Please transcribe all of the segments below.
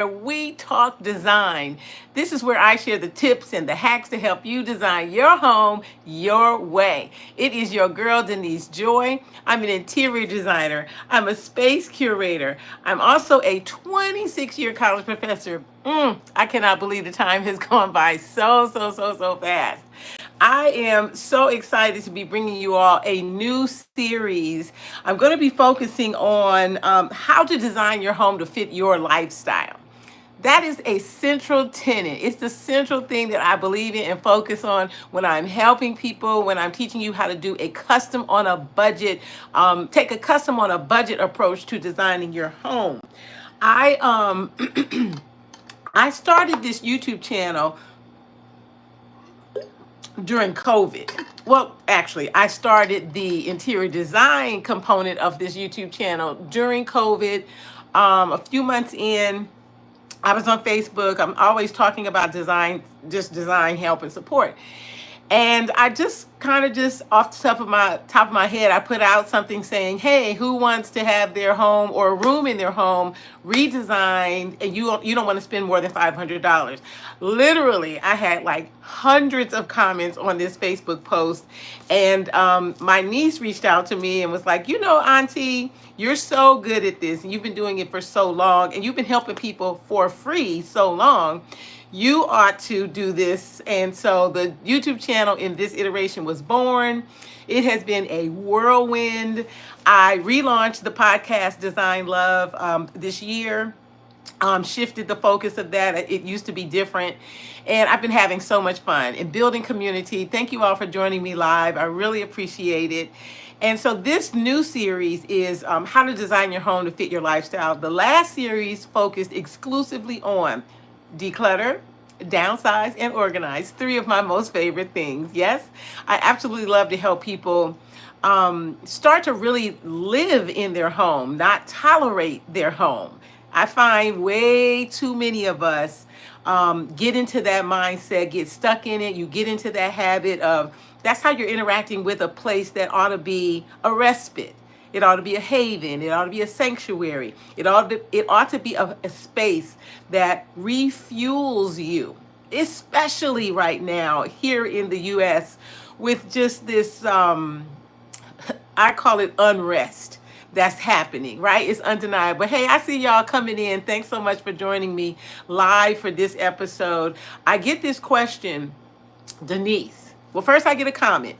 we talk design. This is where I share the tips and the hacks to help you design your home your way. It is your girl, Denise Joy. I'm an interior designer. I'm a space curator. I'm also a 26-year college professor. I cannot believe the time has gone by so fast. I am so excited to be bringing you all a new series. I'm going to be focusing on how to design your home to fit your lifestyle. That is a central tenet. It's the central thing that I believe in and focus on when I'm helping people, when I'm teaching you how to do a custom on a budget, take a custom on a budget approach to designing your home. I I started this YouTube channel during COVID. Well, actually, I started the interior design component of this YouTube channel during COVID. A few months in, I was on Facebook. I'm always talking about design, just design help and support. And I just kind of just off the top of my head, I put out something saying, "Hey, who wants to have their home or a room in their home redesigned, and you don't want to spend more than $500?" Literally, I had like hundreds of comments on this Facebook post, and my niece reached out to me and was like, Auntie, you're so good at this, and you've been doing it for so long, and you've been helping people for free so long. You ought to do this." And so the YouTube channel in this iteration was born. It has been a whirlwind. I relaunched the podcast Design Love this year. Shifted the focus of that. It used to be different. And I've been having so much fun and building community. Thank you all for joining me live. I really appreciate it. And so this new series is how to design your home to fit your lifestyle. The last series focused exclusively on declutter, downsize, and organize. Three of my most favorite things. Yes, I absolutely love to help people start to really live in their home, not tolerate their home. I find way too many of us get into that mindset, get stuck in it. You get into that habit of that's how you're interacting with a place that ought to be a respite. It ought to be a haven. It ought to be a sanctuary. It ought to be a space that refuels you, especially right now here in the U.S. with just this, I call it unrest that's happening, right? It's undeniable. Hey, I see y'all coming in. Thanks so much for joining me live for this episode. I get this question, Denise. Well, first I get a comment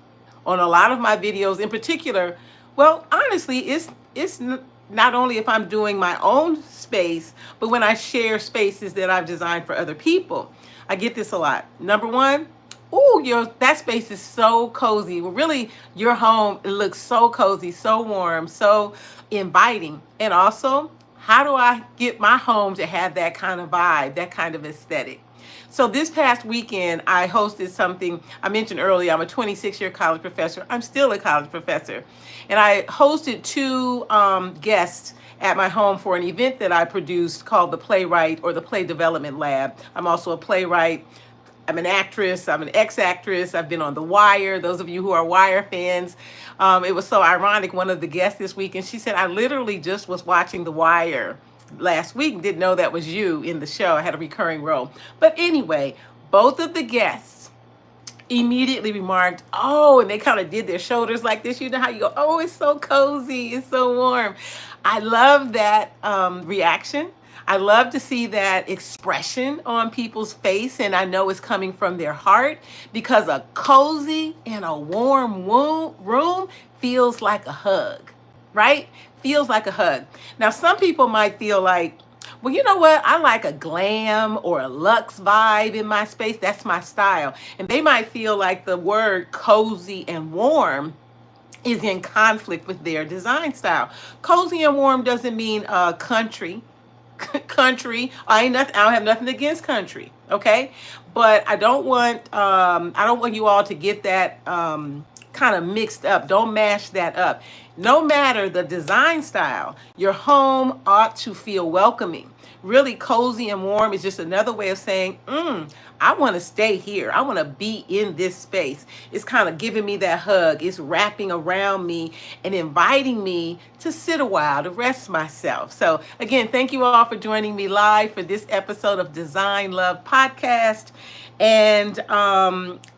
on a lot of my videos, in particular. Well, honestly, it's not only if I'm doing my own space, but when I share spaces that I've designed for other people. I get this a lot. Number one, that space is so cozy. Well, really, your home looks so cozy, so warm, so inviting. And also, how do I get my home to have that kind of vibe, that kind of aesthetic? So this past weekend, I hosted something. I mentioned earlier, I'm a 26-year college professor. I'm still a college professor. And I hosted two guests at my home for an event that I produced called the Playwright or the Play Development Lab. I'm also a playwright. I'm an actress. I'm an ex-actress. I've been on The Wire. Those of you who are Wire fans, it was so ironic. One of the guests this week, and she said, "I literally just was watching The Wire last week, didn't know that was you in the show. I had a recurring role." But anyway, both of the guests immediately remarked, "Oh," and they kind of did their shoulders like this. You know how you go, "Oh, it's so cozy, it's so warm." I love that reaction. I love to see that expression on people's face, and I know it's coming from their heart, because a cozy and a warm room feels like a hug, right? Feels like a hug. Now, some people might feel like, well, you know what? I like a glam or a luxe vibe in my space. That's my style. And they might feel like the word cozy and warm is in conflict with their design style. Cozy and warm doesn't mean country. Country. I don't have nothing against country, okay? But I don't want you all to get that kind of mixed up. Don't mash that up. No matter the design style, your home ought to feel welcoming. Really cozy and warm is just another way of saying, I want to stay here. I want to be in this space. It's kind of giving me that hug. It's wrapping around me and inviting me to sit a while, to rest myself. So, again, thank you all for joining me live for this episode of Design Love Podcast. And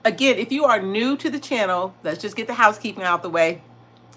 again, if you are new to the channel, let's just get the housekeeping out the way.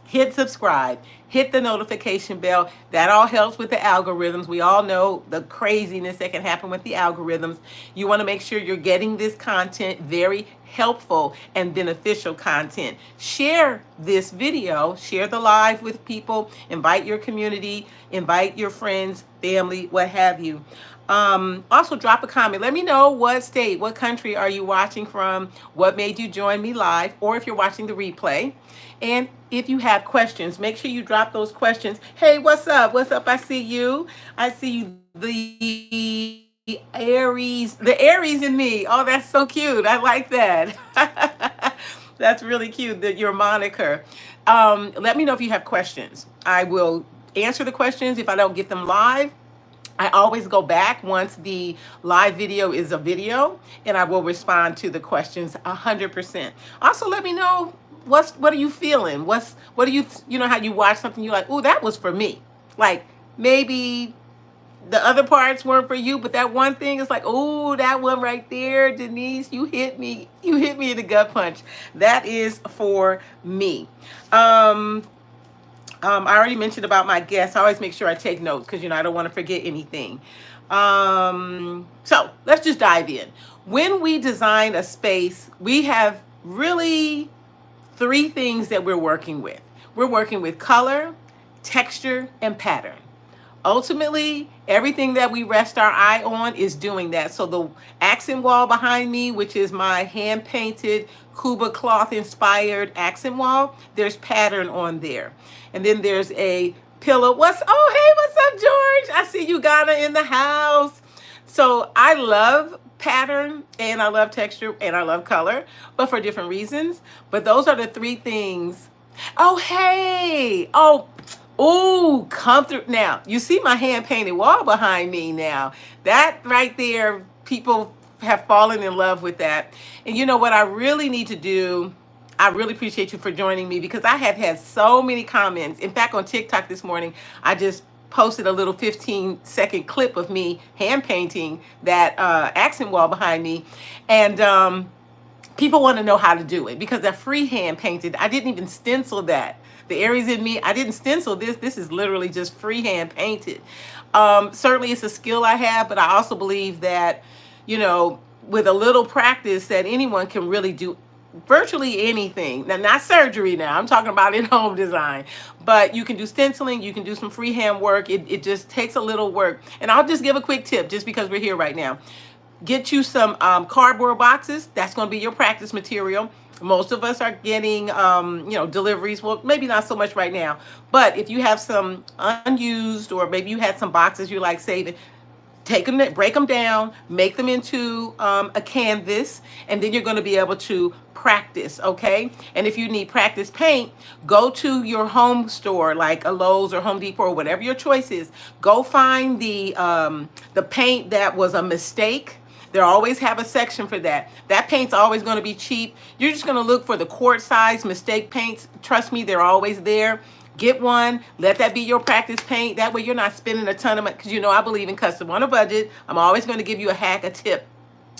Hit subscribe, hit the notification bell. That all helps with the algorithms. We all know the craziness that can happen with the algorithms. You want to make sure you're getting this content, very helpful and beneficial content. Share this video, share the live with people, invite your community, invite your friends, family, what have you. Also drop a comment. Let me know what state, what country are you watching from, what made you join me live, or if you're watching the replay. And if you have questions, make sure you drop those questions. Hey, what's up? What's up? I see you. I see you. The Aries in me. Oh, that's so cute. I like that. That's really cute, that your moniker. Let me know if you have questions. I will answer the questions if I don't get them live. I always go back once the live video is a video, and I will respond to the questions 100%. Also, let me know what are you feeling? What do you know how you watch something, you're like, oh, that was for me. Like maybe the other parts weren't for you, but that one thing is like, oh, that one right there, Denise, you hit me in the gut punch. That is for me. I already mentioned about my guests. I always make sure I take notes because, I don't want to forget anything. So let's just dive in. When we design a space, we have really 3 things that we're working with. We're working with color, texture, and pattern. Ultimately, everything that we rest our eye on is doing that. So the accent wall behind me, which is my hand-painted Kuba cloth-inspired accent wall, there's pattern on there. And then there's a pillow. Hey, what's up, George? I see you, Ghana, in the house. So I love pattern, and I love texture, and I love color, but for different reasons. But those are the 3 things. Oh, hey. Oh, come through. Now, you see my hand-painted wall behind me now. That right there, people have fallen in love with that. And you know what I really need to do? I really appreciate you for joining me, because I have had so many comments. In fact, on TikTok this morning, I just posted a little 15-second clip of me hand-painting that accent wall behind me. And people want to know how to do it, because they're freehand painted. I didn't even stencil that. The Aries in me, I didn't stencil this. This is literally just freehand painted. Certainly it's a skill I have, but I also believe that, with a little practice, that anyone can really do virtually anything. Now, not surgery now. I'm talking about in-home design. But you can do stenciling. You can do some freehand work. It just takes a little work. And I'll just give a quick tip, just because we're here right now. Get you some cardboard boxes. That's going to be your practice material. Most of us are getting, deliveries. Well, maybe not so much right now. But if you have some unused, or maybe you had some boxes you like saving, take them, break them down, make them into a canvas, and then you're going to be able to practice, okay? And if you need practice paint, go to your home store, like a Lowe's or Home Depot or whatever your choice is. Go find the paint that was a mistake. They always have a section for that. That paint's always going to be cheap. You're just going to look for the quart size mistake paints. Trust me, they're always there. Get one. Let that be your practice paint. That way you're not spending a ton of money, because I believe in custom on a budget. I'm always going to give you a hack, a tip.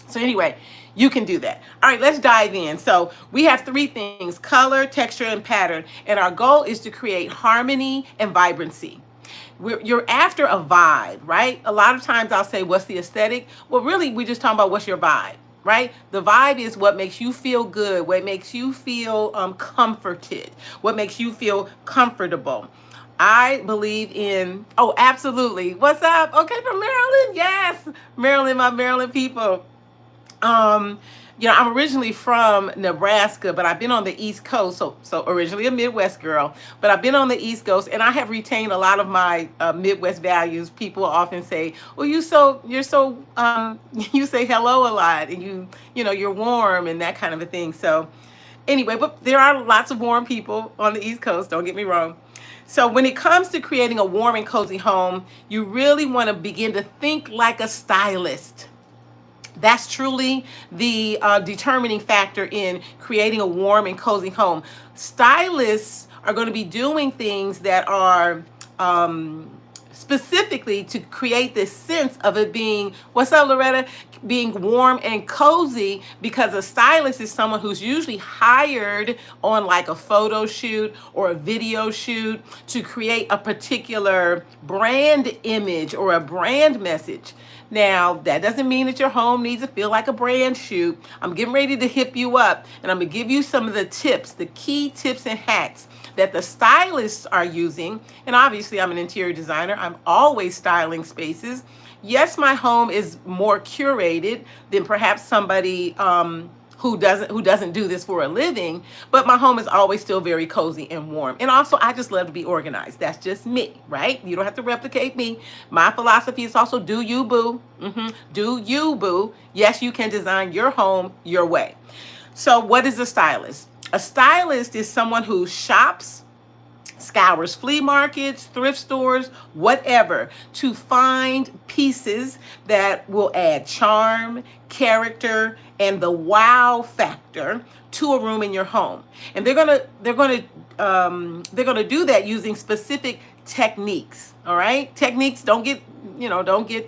So anyway, you can do that. All right, let's dive in. So we have 3 things: color, texture, and pattern. And our goal is to create harmony and vibrancy. You're after a vibe, right? A lot of times I'll say, what's the aesthetic? Well, really, we're just talking about what's your vibe, right? The vibe is what makes you feel good, what makes you feel comforted, what makes you feel comfortable. I believe in, absolutely. What's up? Okay, from Maryland? Yes, Maryland, my Maryland people. I'm originally from Nebraska, but I've been on the East Coast. So originally a Midwest girl, but I've been on the East Coast, and I have retained a lot of my Midwest values. People often say, "Well, you say hello a lot, and you're warm," and that kind of a thing. So anyway, but there are lots of warm people on the East Coast. Don't get me wrong. So when it comes to creating a warm and cozy home, you really want to begin to think like a stylist. That's truly the determining factor in creating a warm and cozy home. Stylists are going to be doing things that are specifically to create this sense of it being, what's up, Loretta? Being warm and cozy, because a stylist is someone who's usually hired on like a photo shoot or a video shoot to create a particular brand image or a brand message. Now, that doesn't mean that your home needs to feel like a brand shoot. I'm getting ready to hip you up, and I'm going to give you some of the tips, the key tips and hacks that the stylists are using. And obviously, I'm an interior designer. I'm always styling spaces. Yes, my home is more curated than perhaps somebody who doesn't do this for a living, but my home is always still very cozy and warm. And also, I just love to be organized. That's just me, right? You don't have to replicate me. My philosophy is also do you, boo. Do you, boo. Yes, you can design your home your way. So what is a stylist? A stylist is someone who shops, scours flea markets, thrift stores, whatever, to find pieces that will add charm, character, and the wow factor to a room in your home. And they're gonna do that using specific techniques. All right, techniques. Don't get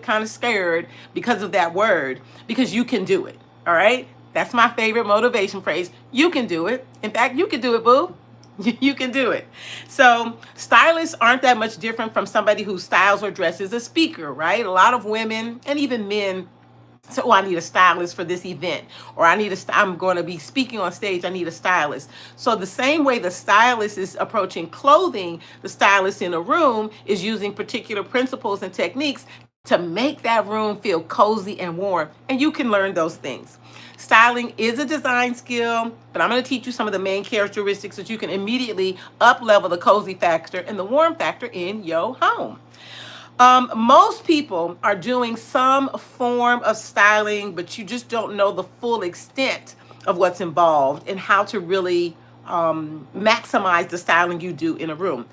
kind of scared because of that word, because you can do it. All right, that's my favorite motivation phrase. You can do it. In fact, you can do it, boo. You can do it. So stylists aren't that much different from somebody who styles or dresses a speaker, right? A lot of women and even men say, oh, I need a stylist for this event, or I'm going to be speaking on stage. I need a stylist. So the same way the stylist is approaching clothing, the stylist in a room is using particular principles and techniques to make that room feel cozy and warm. And you can learn those things. Styling is a design skill, but I'm going to teach you some of the main characteristics that you can immediately up-level the cozy factor and the warm factor in your home. Most people are doing some form of styling, but you just don't know the full extent of what's involved and how to really maximize the styling you do in a room.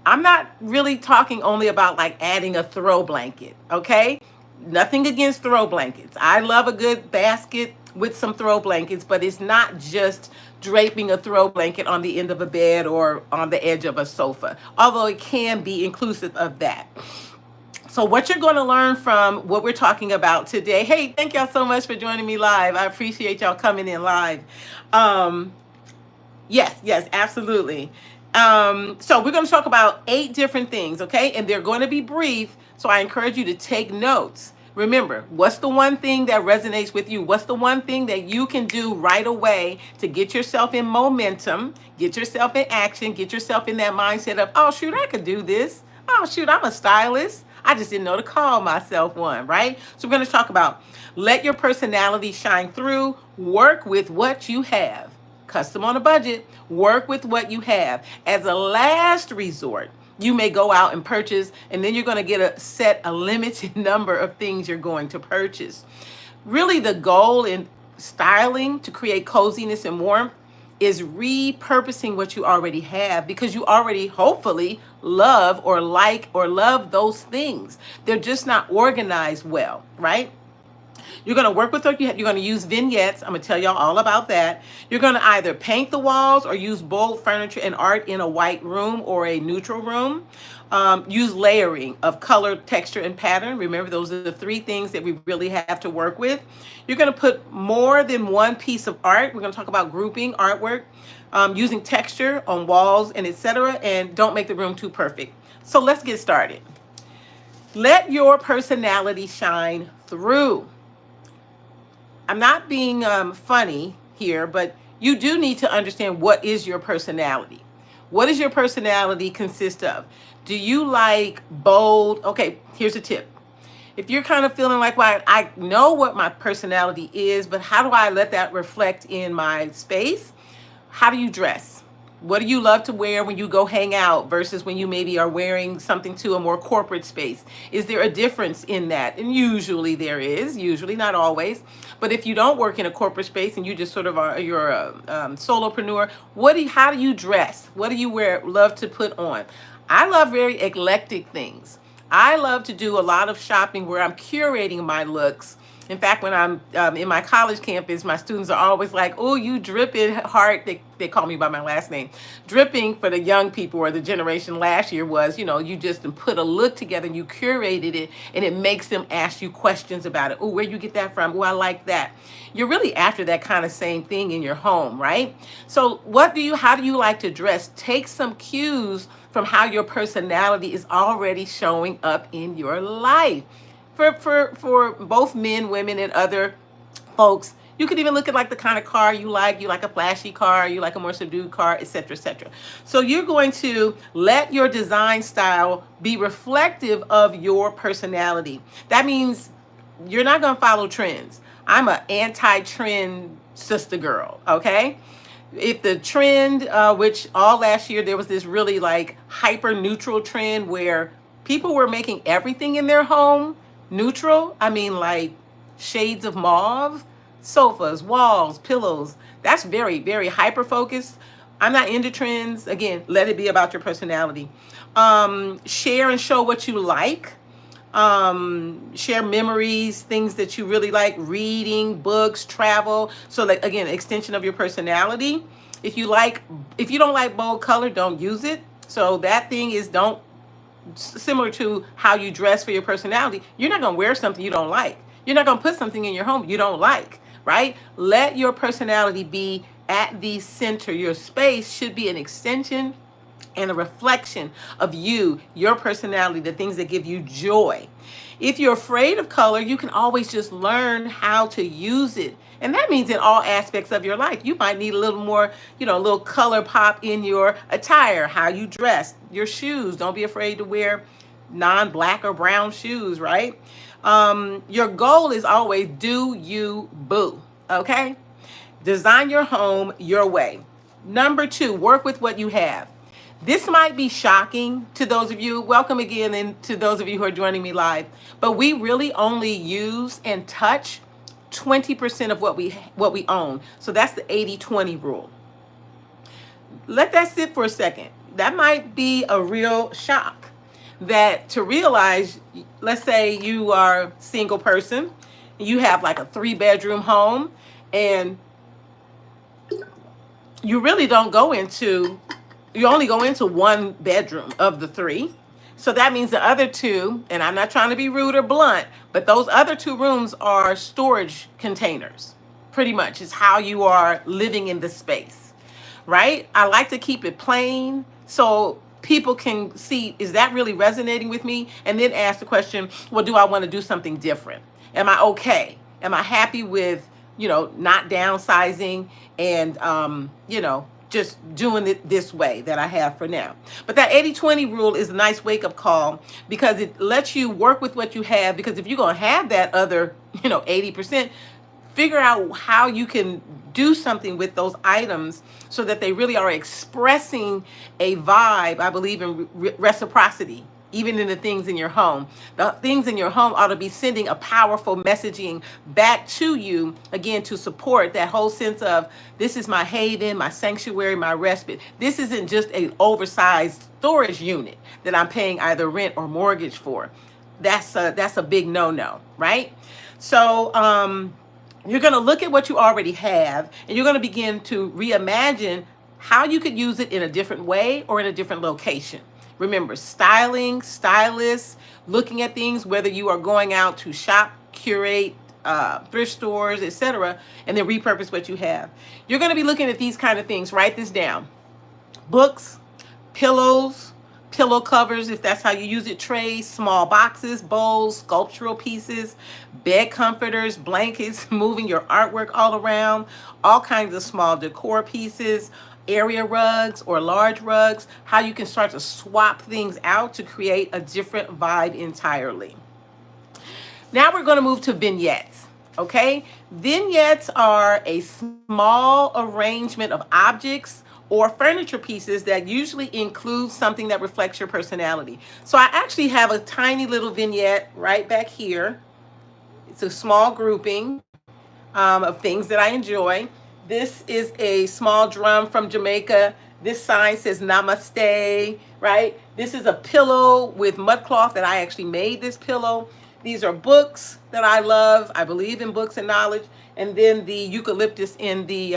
I'm not really talking only about like adding a throw blanket, okay? Nothing against throw blankets. I love a good basket with some throw blankets, but it's not just draping a throw blanket on the end of a bed or on the edge of a sofa, although it can be inclusive of that. So what you're going to learn from what we're talking about today, hey, thank y'all so much for joining me live. I appreciate y'all coming in live. Yes, absolutely. So we're going to talk about 8 different things, okay? And they're going to be brief, so I encourage you to take notes. Remember, what's the one thing that resonates with you? What's the one thing that you can do right away to get yourself in momentum, get yourself in action, get yourself in that mindset of, oh, shoot, I could do this. Oh, shoot, I'm a stylist. I just didn't know to call myself one, right? So we're going to talk about let your personality shine through, work with what you have. Custom on a budget, work with what you have. As a last resort, you may go out and purchase, and then you're going to set a limited number of things you're going to purchase. Really, the goal in styling to create coziness and warmth is repurposing what you already have, because you already hopefully love or love those things. They're just not organized well, right? You're going to work with you're going to use vignettes. I'm going to tell y'all all about that. You're going to either paint the walls or use bold furniture and art in a white room or a neutral room. Use layering of color, texture, and pattern. Remember, those are the 3 things that we really have to work with. You're going to put more than one piece of art. We're going to talk about grouping artwork, using texture on walls and etc. And don't make the room too perfect. So let's get started. Let your personality shine through. I'm not being funny here, but you do need to understand what is your personality. What does your personality consist of? Do you like bold? Okay, here's a tip. If you're kind of feeling like, well, I know what my personality is, but how do I let that reflect in my space? How do you dress? What do you love to wear when you go hang out versus when you maybe are wearing something to a more corporate space? Is there a difference in that? And usually there is, usually, not always. But if you don't work in a corporate space and you just sort of you're a solopreneur, how do you dress? What do you love to put on? I love very eclectic things. I love to do a lot of shopping where I'm curating my looks. In fact, when I'm in my college campus, my students are always like, "Oh, you dripping heart." They call me by my last name. Dripping for the young people or the generation last year was, you just put a look together and you curated it, and it makes them ask you questions about it. Oh, where you get that from? Oh, I like that. You're really after that kind of same thing in your home, right? So, how do you like to dress? Take some cues from how your personality is already showing up in your life. For both men, women, and other folks, you could even look at like the kind of car you like. You like a flashy car, you like a more subdued car, etc., etc. So you're going to let your design style be reflective of your personality. That means you're not going to follow trends. I'm an anti-trend sister girl, okay? If the trend, which all last year there was this really like hyper neutral trend where people were making everything in their home neutral. I mean, like shades of mauve, sofas, walls, pillows. That's very, very hyper focused. I'm not into trends. Again, let it be about your personality. Share and show what you like. Share memories, things that you really like, reading, books, travel. So like, again, extension of your personality. If you don't like bold color, don't use it. So that thing is, don't, similar to how you dress for your personality. You're not going to wear something you don't like. You're not going to put something in your home you don't like, right? Let your personality be at the center. Your space should be an extension and a reflection of you, your personality, the things that give you joy. If you're afraid of color, you can always just learn how to use it. And that means in all aspects of your life. You might need a little more, a little color pop in your attire, how you dress, your shoes. Don't be afraid to wear non-black or brown shoes, right? Your goal is always do you boo, okay? Design your home your way. Number 2, work with what you have. This might be shocking to those of you. Welcome again, and to those of you who are joining me live. But we really only use and touch 20% of what we own. So that's the 80-20 rule. Let that sit for a second. That might be a real shock, that to realize, let's say you are a single person, you have like a 3-bedroom home, and you really don't go into, you only go into 1 bedroom of the 3. So that means the other 2, and I'm not trying to be rude or blunt, but those other 2 rooms are storage containers. Pretty much is how you are living in the space, right? I like to keep it plain so people can see, is that really resonating with me? And then ask the question, well, do I want to do something different? Am I okay? Am I happy with, not downsizing and, just doing it this way that I have for now? But that 80-20 rule is a nice wake-up call, because it lets you work with what you have. Because if you're going to have that other, 80%, figure out how you can do something with those items so that they really are expressing a vibe. I believe in reciprocity, even in the things in your home. The things in your home ought to be sending a powerful messaging back to you, again, to support that whole sense of, this is my haven, my sanctuary, my respite. This isn't just an oversized storage unit that I'm paying either rent or mortgage for. That's a big no-no, right? So you're going to look at what you already have, and you're going to begin to reimagine how you could use it in a different way or in a different location. Remember, styling, stylists, looking at things, whether you are going out to shop, curate, thrift stores, etc., and then repurpose what you have. You're going to be looking at these kind of things. Write this down. Books, pillows, pillow covers, if that's how you use it, trays, small boxes, bowls, sculptural pieces, bed comforters, blankets, moving your artwork all around, all kinds of small decor pieces, area rugs or large rugs, how you can start to swap things out to create a different vibe entirely. Now we're going to move to vignettes. Okay? Vignettes are a small arrangement of objects or furniture pieces that usually include something that reflects your personality. So I actually have a tiny little vignette right back here. It's a small grouping of things that I enjoy. This is a small drum from Jamaica This sign says namaste, right? This is a pillow with mud cloth that I actually made this pillow. These are books that I love. I believe in books and knowledge. And then the eucalyptus in the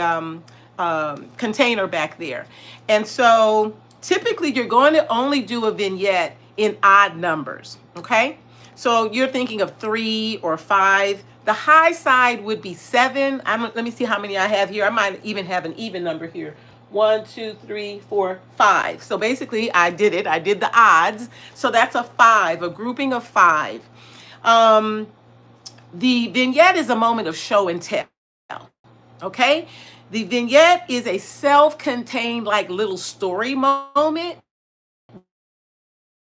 container back there. And so typically you're going to only do a vignette in odd numbers, okay? So you're thinking of 3 or 5. The high side would be 7. Let me see how many I have here. I might even have an even number here. 1, 2, 3, 4, 5. So basically I did it. I did the odds. So that's a 5, a grouping of 5. The vignette is a moment of show and tell, okay? The vignette is a self-contained like little story moment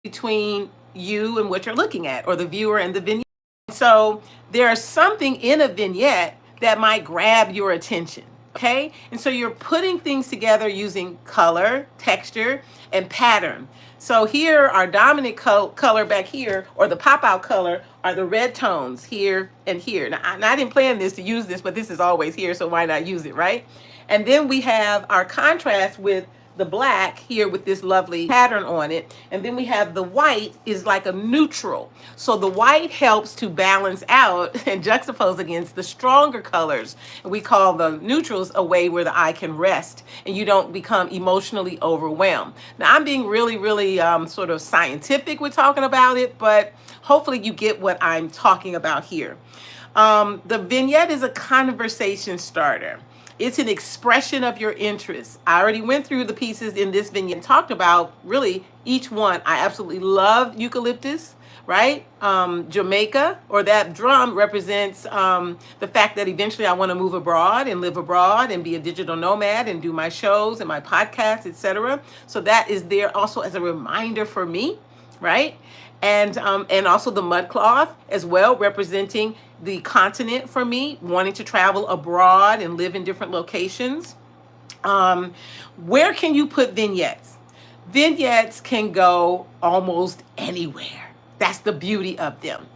between you and what you're looking at, or the viewer and the vignette. So there's something in a vignette that might grab your attention, okay? And so you're putting things together using color, texture, and pattern. So here, our dominant color back here, or the pop-out color, are the red tones here and here. Now, I didn't plan this to use this, but this is always here, so why not use it, right? And then we have our contrast with the black here with this lovely pattern on it. And then we have the white is like a neutral. So the white helps to balance out and juxtapose against the stronger colors. And we call the neutrals a way where the eye can rest and you don't become emotionally overwhelmed. Now I'm being really sort of scientific with talking about it, but hopefully you get what I'm talking about here. The vignette is a conversation starter. It's an expression of your interests. I already went through the pieces in this vignette and talked about really each one. I absolutely love eucalyptus, right? Jamaica, or that drum, represents the fact that eventually I want to move abroad and live abroad and be a digital nomad and do my shows and my podcasts, etc. So that is there also as a reminder for me, right? And also the mud cloth as well, representing the continent for me, wanting to travel abroad and live in different locations. Where can you put vignettes? Vignettes can go almost anywhere. That's the beauty of them.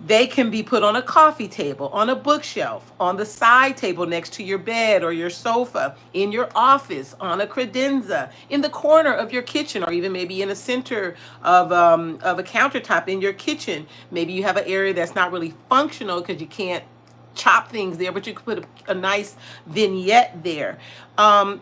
They can be put on a coffee table, on a bookshelf, on the side table next to your bed or your sofa, in your office, on a credenza, in the corner of your kitchen, or even maybe in the center of a countertop in your kitchen. Maybe you have an area that's not really functional because you can't chop things there, but you could put a nice vignette there.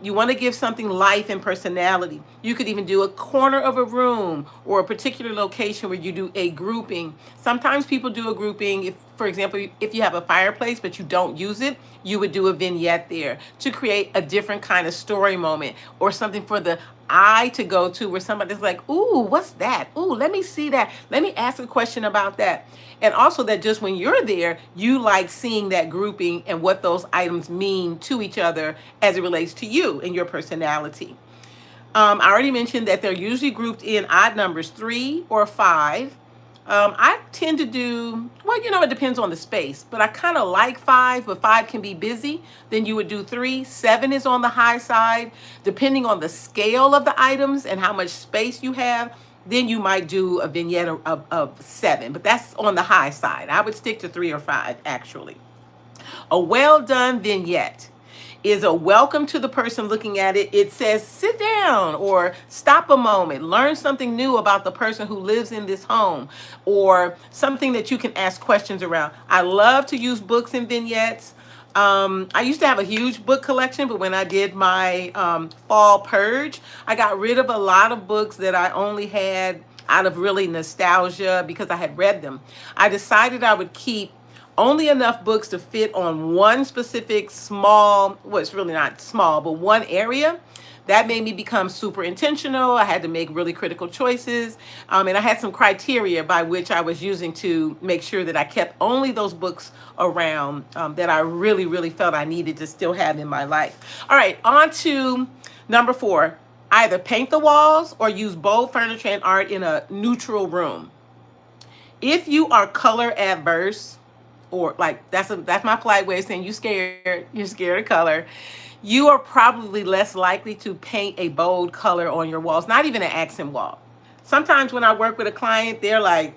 You want to give something life and personality. You could even do a corner of a room or a particular location where you do a grouping. Sometimes people do a grouping. If, for example, if you have a fireplace but you don't use it, you would do a vignette there to create a different kind of story moment, or something for the eye to go to where somebody's like, ooh, what's that? Ooh, let me see that. Let me ask a question about that. And also that just when you're there, you like seeing that grouping and what those items mean to each other as it relates to you and your personality. I already mentioned that they're usually grouped in odd numbers, 3 or 5. I tend to do, well, it depends on the space, but I kind of like 5, but 5 can be busy. Then you would do 3. 7 is on the high side. Depending on the scale of the items and how much space you have, then you might do a vignette of 7, but that's on the high side. I would stick to 3 or 5, actually. A well done vignette is a welcome to the person looking at it. It says, sit down, or stop a moment, learn something new about the person who lives in this home, or something that you can ask questions around. I love to use books in vignettes. I used to have a huge book collection, but when I did my fall purge, I got rid of a lot of books that I only had out of really nostalgia because I had read them. I decided I would keep only enough books to fit on one specific small, well, it's really not small, but one area. That made me become super intentional. I had to make really critical choices. And I had some criteria by which I was using to make sure that I kept only those books around that I really felt I needed to still have in my life. All right, on to number 4. Either paint the walls or use bold furniture and art in a neutral room. If you are color adverse, or like that's my polite way of saying you're scared of color, you are probably less likely to paint a bold color on your walls, not even an accent wall. Sometimes when I work with a client, they're like,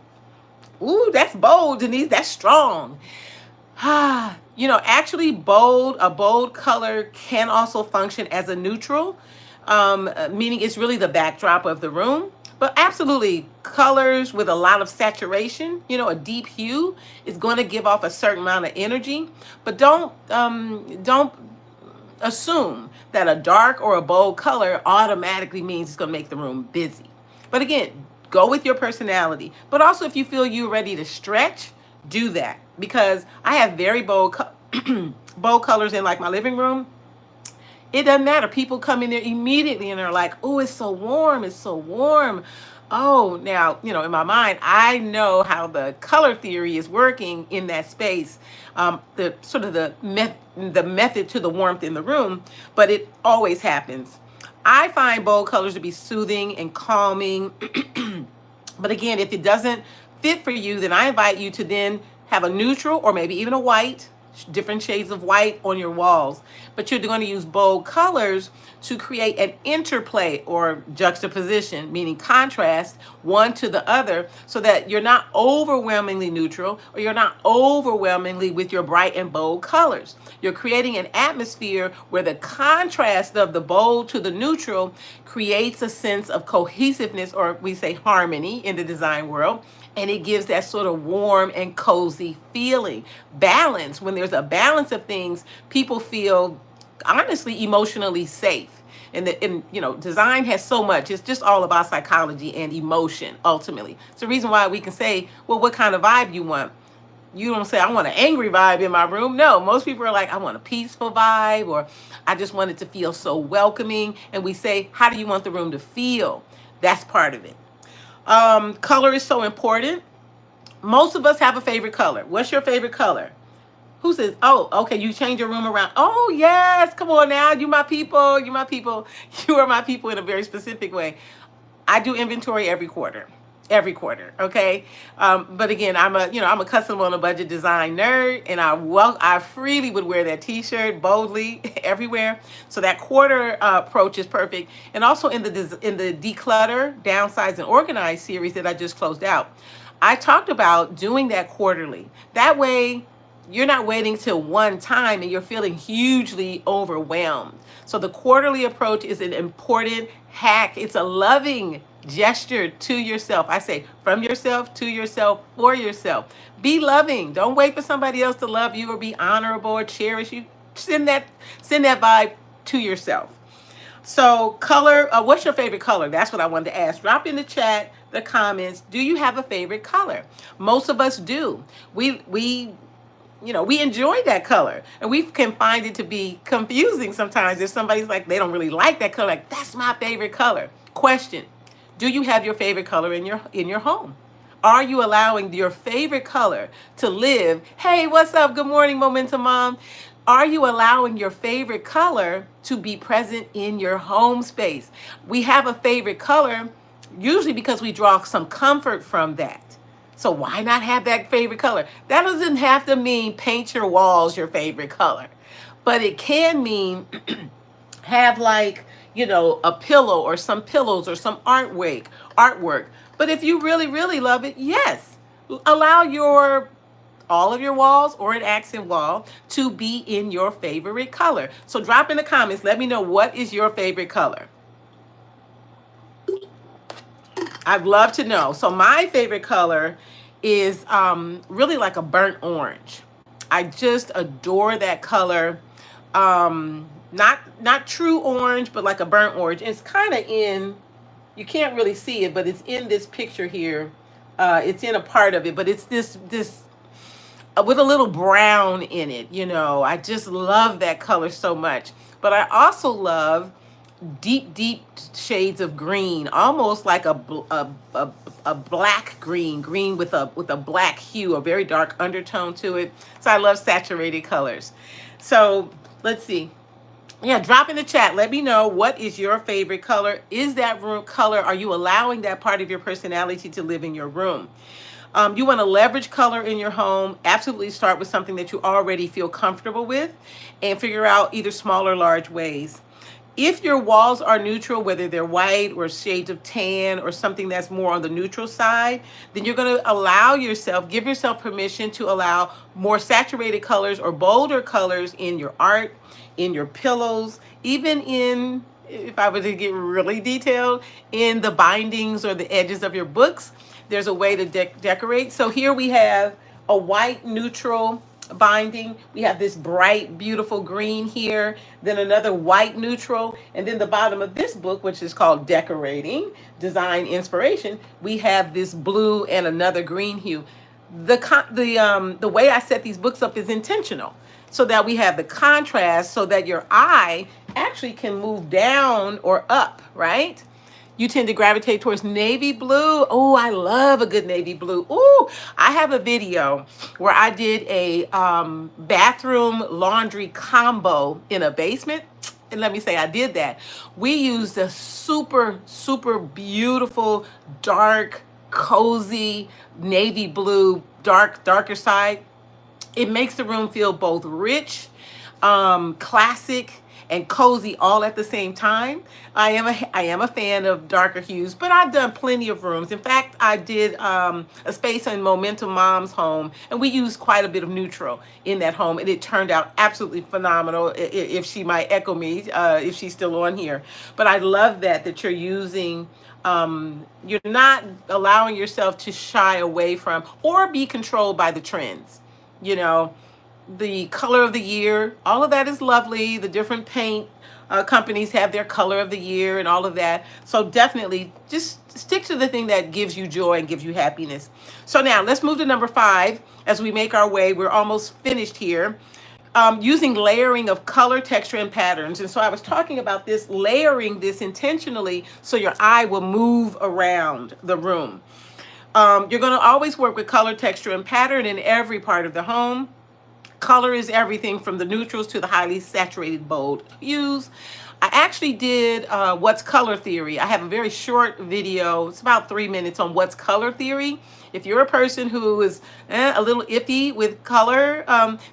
ooh, that's bold, Denise, that's strong. Actually a bold color can also function as a neutral. meaning it's really the backdrop of the room. But absolutely, colors with a lot of saturation, a deep hue is going to give off a certain amount of energy. But don't assume that a dark or a bold color automatically means it's going to make the room busy. But again, go with your personality. But also, if you feel you're ready to stretch, do that, because I have very bold bold colors in like my living room. It doesn't matter. People come in there immediately and they're like, oh, it's so warm. It's so warm. Oh, now, in my mind, I know how the color theory is working in that space, the sort of the method to the warmth in the room, but it always happens. I find bold colors to be soothing and calming. But again, if it doesn't fit for you, then I invite you to then have a neutral or maybe even a white, different shades of white on your walls. But you're going to use bold colors to create an interplay or juxtaposition, meaning contrast one to the other, so that you're not overwhelmingly neutral or you're not overwhelmingly with your bright and bold colors. You're creating an atmosphere where the contrast of the bold to the neutral creates a sense of cohesiveness, or we say harmony in the design world. And it gives that sort of warm and cozy feeling. Balance. When there's a balance of things, people feel honestly emotionally safe. And design has so much. It's just all about psychology and emotion, ultimately. It's the reason why we can say, well, what kind of vibe you want? You don't say, I want an angry vibe in my room. No, most people are like, I want a peaceful vibe, or I just want it to feel so welcoming. And we say, how do you want the room to feel? That's part of it. Color is so important. Most of us have a favorite color. What's your favorite color? Who says, oh, okay, you change your room around. Oh, yes, come on now. You my people. You my people. You are my people in a very specific way. I do inventory every quarter. Okay. But again, I'm a custom on a budget design nerd, and I freely would wear that T-shirt boldly everywhere. So that quarter approach is perfect. And also in the declutter, downsize, and organize series that I just closed out, I talked about doing that quarterly. That way, you're not waiting till one time and you're feeling hugely overwhelmed. So the quarterly approach is an important hack. It's a loving gesture to yourself. I say from yourself to yourself for yourself. Be loving. Don't wait for somebody else to love you or be honorable or cherish you. Send that vibe to yourself. So color, what's your favorite color? That's what I wanted to ask. Drop in the chat, the comments. Do you have a favorite color? Most of us do. We enjoy that color, and we can find it to be confusing sometimes if somebody's like, they don't really like that color. Like, that's my favorite color. Question: do you have your favorite color in your home? Are you allowing your favorite color to live? Hey, what's up? Good morning, Momentum Mom. Are you allowing your favorite color to be present in your home space? We have a favorite color usually because we draw some comfort from that. So why not have that favorite color? That doesn't have to mean paint your walls your favorite color, but it can mean have like, a pillow or some pillows or some artwork. But if you really, really love it, yes, allow all of your walls or an accent wall to be in your favorite color. So drop in the comments. Let me know, what is your favorite color? I'd love to know. So my favorite color is really like a burnt orange. I just adore that color. Not true orange, but like a burnt orange. It's kind of you can't really see it, but it's in this picture here. It's in a part of it, but it's this with a little brown in it. I just love that color so much. But I also love deep shades of green, almost like a black green with a black hue, a very dark undertone to it. So I love saturated colors. So let's see. Yeah, drop in the chat. Let me know, what is your favorite color? Is that room color? Are you allowing that part of your personality to live in your room? You want to leverage color in your home. Absolutely start with something that you already feel comfortable with and figure out either small or large ways. If your walls are neutral, whether they're white or shades of tan or something that's more on the neutral side, then you're going to give yourself permission to allow more saturated colors or bolder colors in your art, in your pillows, even in if I were to get really detailed, in the bindings or the edges of your books, there's a way to decorate. So here we have a white neutral binding. We have this bright, beautiful green here, then another white neutral, and then the bottom of this book, which is called Decorating Design Inspiration, we have this blue and another green hue. The way I set these books up is intentional, so that we have the contrast, so that your eye actually can move down or up, right? You tend to gravitate towards navy blue. Oh, I love a good navy blue. Ooh, I have a video where I did a bathroom laundry combo in a basement. And let me say, I did that. We used a super, super beautiful, dark, cozy navy blue, darker side. It makes the room feel both rich, classic, and cozy all at the same time. I am a fan of darker hues, but I've done plenty of rooms. In fact, I did a space in Momentum Mom's home, and we used quite a bit of neutral in that home, and it turned out absolutely phenomenal. If she might echo me, if she's still on here, but I love that you're using. You're not allowing yourself to shy away from or be controlled by the trends. You know, the color of the year, all of that is lovely. The different paint companies have their color of the year and all of that. So definitely just stick to the thing that gives you joy and gives you happiness. So now let's move to number 5 as we make our way. We're almost finished here. Using layering of color, texture, and patterns. And so I was talking about this, layering this intentionally so your eye will move around the room. You're going to always work with color, texture, and pattern in every part of the home. Color is everything from the neutrals to the highly saturated, bold hues. I actually did what's color theory. I have a very short video. It's about 3 minutes on what's color theory. If you're a person who is a little iffy with color,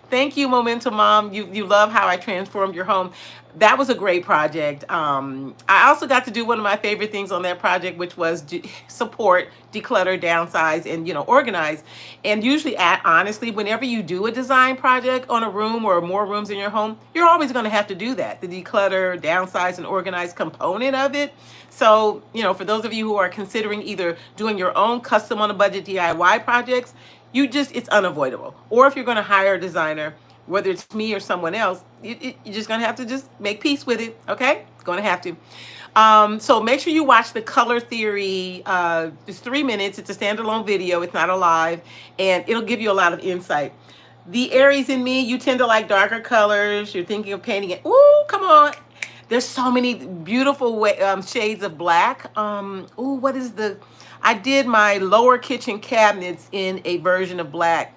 thank you, Momentum Mom. You love how I transformed your home. That was a great project. I also got to do one of my favorite things on that project, which was support, declutter, downsize, and organize. And usually, honestly, whenever you do a design project on a room or more rooms in your home, you're always going to have to do that, the declutter, downsize, and organize component of it. So, for those of you who are considering either doing your own custom on a budget DIY projects, it's unavoidable. Or if you're going to hire a designer, whether it's me or someone else, you're just going to have to just make peace with it, okay? Going to have to. So make sure you watch the color theory. It's 3 minutes. It's a standalone video. It's not a live. And it'll give you a lot of insight. The Aries in me, you tend to like darker colors. You're thinking of painting it. Ooh, come on. There's so many beautiful shades of black. What is I did my lower kitchen cabinets in a version of black.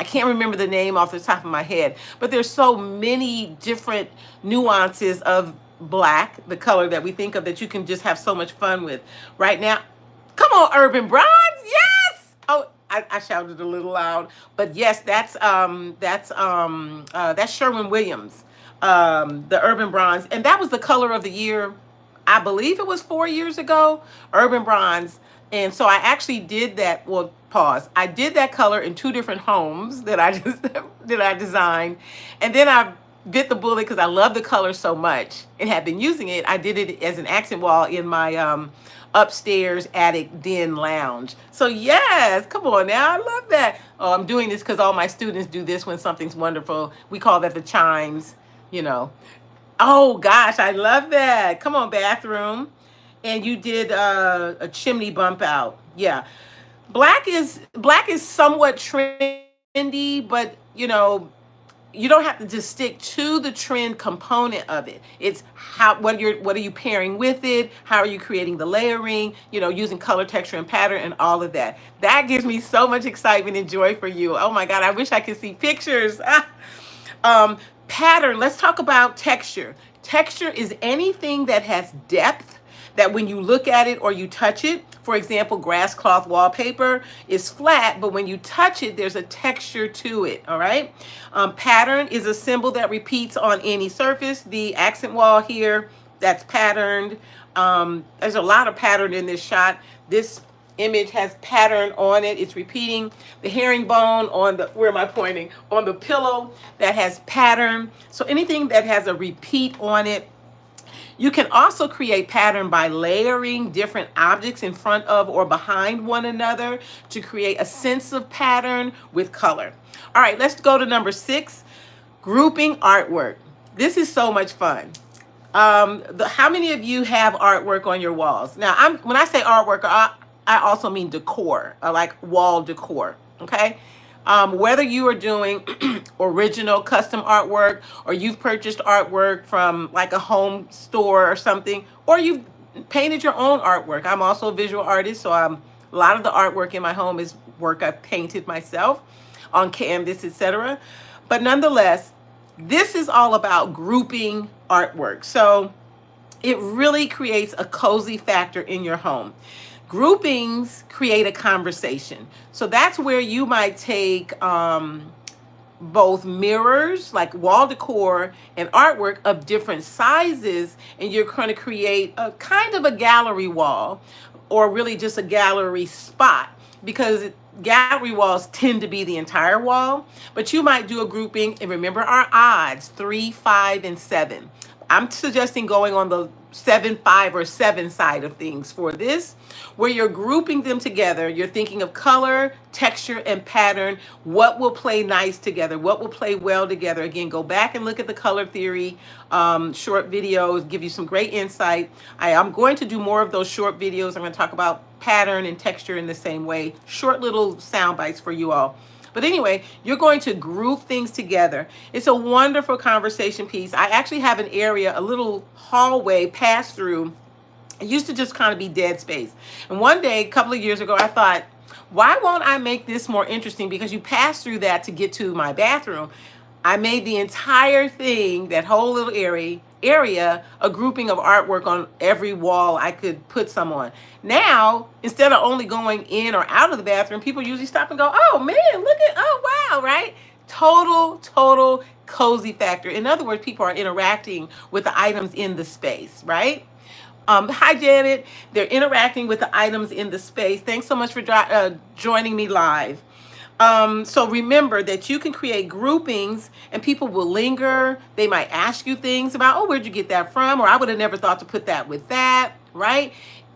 I can't remember the name off the top of my head, but there's so many different nuances of black, the color that we think of, that you can just have so much fun with. Right now, come on, Urban Bronze, yes! Oh, I shouted a little loud, but yes, that's Sherwin-Williams, the Urban Bronze, and that was the color of the year. I believe it was 4 years ago, Urban Bronze. And so I actually did that. Well, pause. I did that color in 2 different homes that I designed, and then I bit the bullet because I love the color so much and have been using it. I did it as an accent wall in my upstairs attic den lounge. So yes, come on now, I love that. Oh, I'm doing this because all my students do this when something's wonderful. We call that the chimes. Oh gosh, I love that. Come on, bathroom. And you did a chimney bump out. Yeah. Black is somewhat trendy, but you don't have to just stick to the trend component of it. It's what are you pairing with it? How are you creating the layering? Using color, texture, and pattern, and all of that. That gives me so much excitement and joy for you. Oh my God, I wish I could see pictures. Pattern. Let's talk about texture. Texture is anything that has depth, that when you look at it or you touch it, for example, grass cloth wallpaper is flat, but when you touch it, there's a texture to it, all right? Pattern is a symbol that repeats on any surface. The accent wall here, that's patterned. There's a lot of pattern in this shot. This image has pattern on it. It's repeating. The herringbone where am I pointing? On the pillow, that has pattern. So anything that has a repeat on it. You can also create pattern by layering different objects in front of or behind one another to create a sense of pattern with color. All right, let's go to number 6, grouping artwork. This is so much fun. How many of you have artwork on your walls? Now, when I say artwork, I also mean decor, like wall decor. Okay. Whether you are doing original custom artwork, or you've purchased artwork from like a home store or something, or you've painted your own artwork. I'm also a visual artist, so a lot of the artwork in my home is work I've painted myself on canvas, etc. But nonetheless, this is all about grouping artwork. So it really creates a cozy factor in your home. Groupings create a conversation. So that's where you might take both mirrors, like wall decor, and artwork of different sizes, and you're going to create a kind of a gallery wall, or really just a gallery spot, because gallery walls tend to be the entire wall. But you might do a grouping, and remember our odds, 3, 5, and 7. I'm suggesting going on the 7, 5, or 7 side of things for this, where you're grouping them together. You're thinking of color, texture, and pattern. What will play nice together? What will play well together? Again, go back and look at the color theory short videos, give you some great insight. I'm going to do more of those short videos. I'm going to talk about pattern and texture in the same way. Short little sound bites for you all. But anyway, you're going to group things together. It's a wonderful conversation piece. I actually have an area, a little hallway pass through. It used to just kind of be dead space. And one day, a couple of years ago, I thought, why won't I make this more interesting? Because you pass through that to get to my bathroom. I made the entire thing, that whole little area, a grouping of artwork on every wall I could put some on. Now, instead of only going in or out of the bathroom, people usually stop and go, oh man, oh wow, right? Total cozy factor. In other words, people are interacting with the items in the space, right? Hi, Janet. They're interacting with the items in the space. Thanks so much for joining me live. So remember that you can create groupings, and people will linger. They might ask you things about, oh, where'd you get that from? Or I would have never thought to put that with that, right?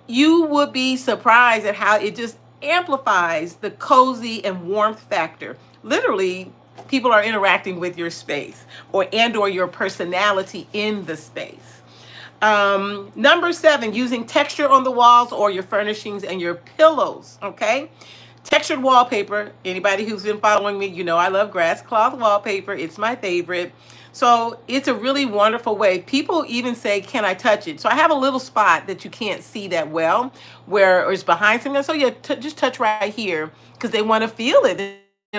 You would be surprised at how it just amplifies the cozy and warmth factor. Literally, people are interacting with your space or your personality in the space. Number 7, using texture on the walls or your furnishings and your pillows, okay? Textured wallpaper. Anybody who's been following me, you know I love grass cloth wallpaper. It's my favorite. So it's a really wonderful way. People even say, can I touch it? So I have a little spot that you can't see that well, where it's behind something. So yeah, just touch right here, because they want to feel it.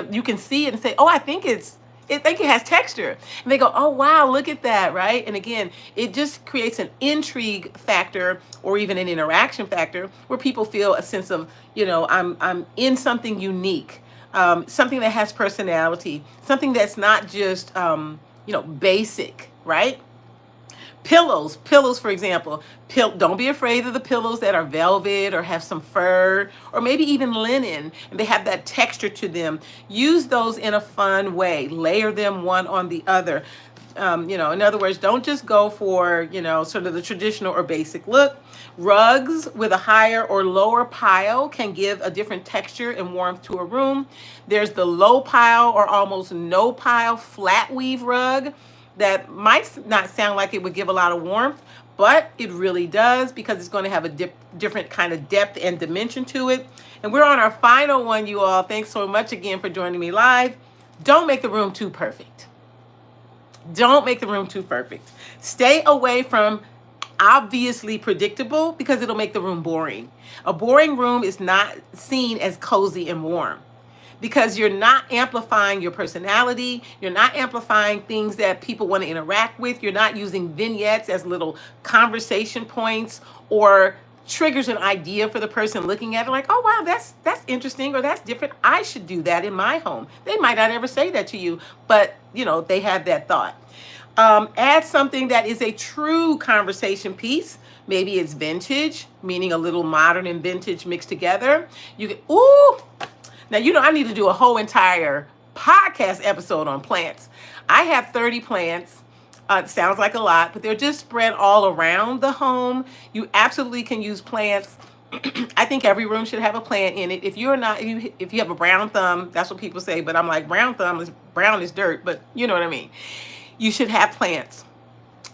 You can see it and say, oh, I think it has texture. And they go, oh, wow, look at that, right? And again, it just creates an intrigue factor, or even an interaction factor, where people feel a sense of, I'm in something unique, something that has personality, something that's not just, basic, right? Pillows, for example. Don't be afraid of the pillows that are velvet or have some fur or maybe even linen, and they have that texture to them. Use those in a fun way. Layer them one on the other. In other words, don't just go for, sort of the traditional or basic look. Rugs with a higher or lower pile can give a different texture and warmth to a room. There's the low pile or almost no pile flat weave rug that might not sound like it would give a lot of warmth, but it really does, because it's going to have a different kind of depth and dimension to it. And we're on our final one, you all. Thanks so much again for joining me live. Don't make the room too perfect. Don't make the room too perfect. Stay away from obviously predictable, because it'll make the room boring. A boring room is not seen as cozy and warm, because you're not amplifying your personality. You're not amplifying things that people want to interact with. You're not using vignettes as little conversation points or triggers an idea for the person looking at it, like, oh, wow, that's interesting, or that's different. I should do that in my home. They might not ever say that to you, but, they have that thought. Add something that is a true conversation piece. Maybe it's vintage, meaning a little modern and vintage mixed together. You can, now, I need to do a whole entire podcast episode on plants. I have 30 plants. It sounds like a lot, but they're just spread all around the home. You absolutely can use plants. I think every room should have a plant in it. If you're not, if you have a brown thumb, that's what people say. But I'm like, brown is dirt, but you know what I mean. You should have plants.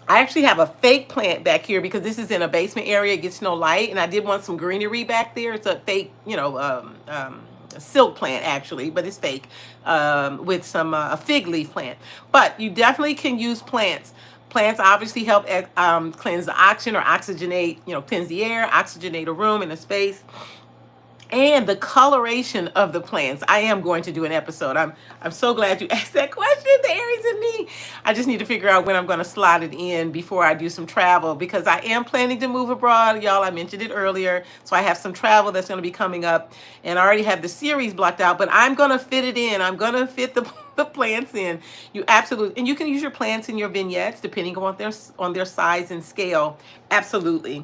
I actually have a fake plant back here because this is in a basement area. It gets no light, and I did want some greenery back there. It's a fake, a silk plant actually, but it's fake, with some a fig leaf plant. But you definitely can use plants. Plants obviously help cleanse the oxygen or oxygenate, cleanse the air, oxygenate a room and a space. And the coloration of the plants. I am going to do an episode. I'm so glad you asked that question, the Aries in me. I just need to figure out when I'm going to slot it in before I do some travel, because I am planning to move abroad, y'all. I mentioned it earlier. So I have some travel that's going to be coming up, and I already have the series blocked out, but I'm going to fit it in. I'm going to fit the plants in. You absolutely, and you can use your plants in your vignettes depending on their size and scale. Absolutely.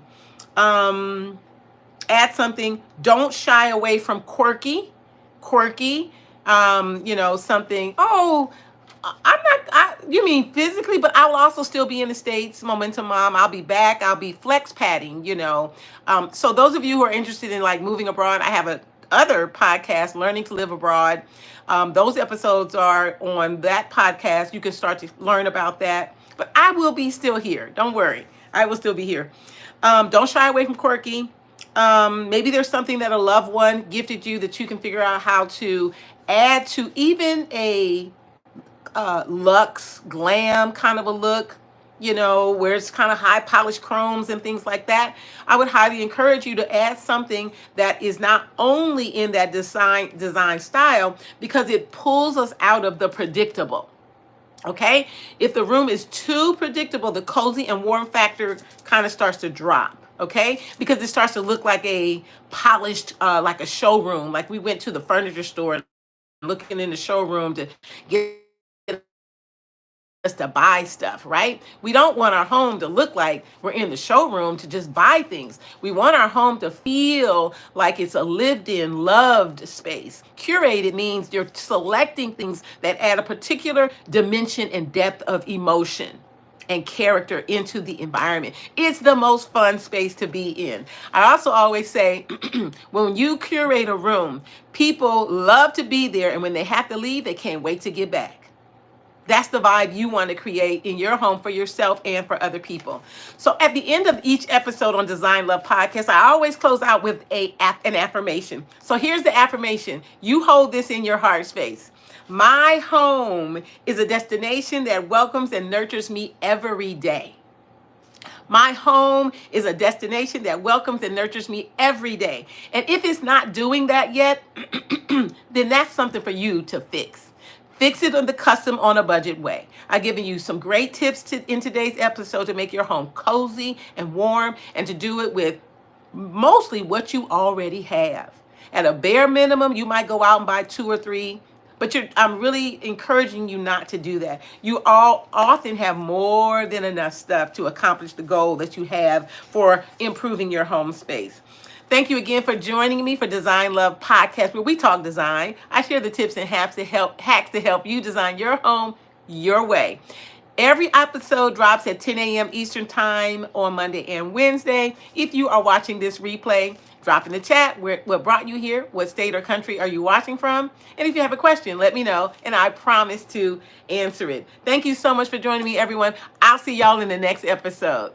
Add something. Don't shy away from quirky. Something. Oh, you mean physically, but I will also still be in the States. Momentum Mom. I'll be back. I'll be flex padding, So those of you who are interested in like moving abroad, I have a other podcast, Learning to Live Abroad. Those episodes are on that podcast. You can start to learn about that. But I will be still here. Don't worry. I will still be here. Don't shy away from quirky. Maybe there's something that a loved one gifted you that you can figure out how to add to even a luxe, glam kind of a look, where it's kind of high polished chromes and things like that. I would highly encourage you to add something that is not only in that design style, because it pulls us out of the predictable. Okay? If the room is too predictable, the cozy and warm factor kind of starts to drop. Okay, because it starts to look like a polished, like a showroom. Like we went to the furniture store and looking in the showroom to get us to buy stuff, right? We don't want our home to look like we're in the showroom to just buy things. We want our home to feel like it's a lived in, loved space. Curated means you're selecting things that add a particular dimension and depth of emotion and character into the environment. It's the most fun space to be in. I also always say, when you curate a room, people love to be there, and when they have to leave, they can't wait to get back. That's the vibe you want to create in your home for yourself and for other people. So at the end of each episode on Design Love Podcast, I always close out with an affirmation. So here's the affirmation. You hold this in your heart space. My home is a destination that welcomes and nurtures me every day. My home is a destination that welcomes and nurtures me every day. And if it's not doing that yet, then that's something for you to fix. Fix it on the custom, on a budget way. I've given you some great tips in today's episode to make your home cozy and warm, and to do it with mostly what you already have. At a bare minimum, you might go out and buy 2 or 3, but I'm really encouraging you not to do that. You all often have more than enough stuff to accomplish the goal that you have for improving your home space. Thank you again for joining me for Design Love Podcast, where we talk design. I share the tips and hacks to help you design your home your way. Every episode drops at 10 a.m. Eastern Time on Monday and Wednesday. If you are watching this replay, drop in the chat what brought you here, what state or country are you watching from, and if you have a question, let me know, and I promise to answer it. Thank you so much for joining me, everyone. I'll see y'all in the next episode.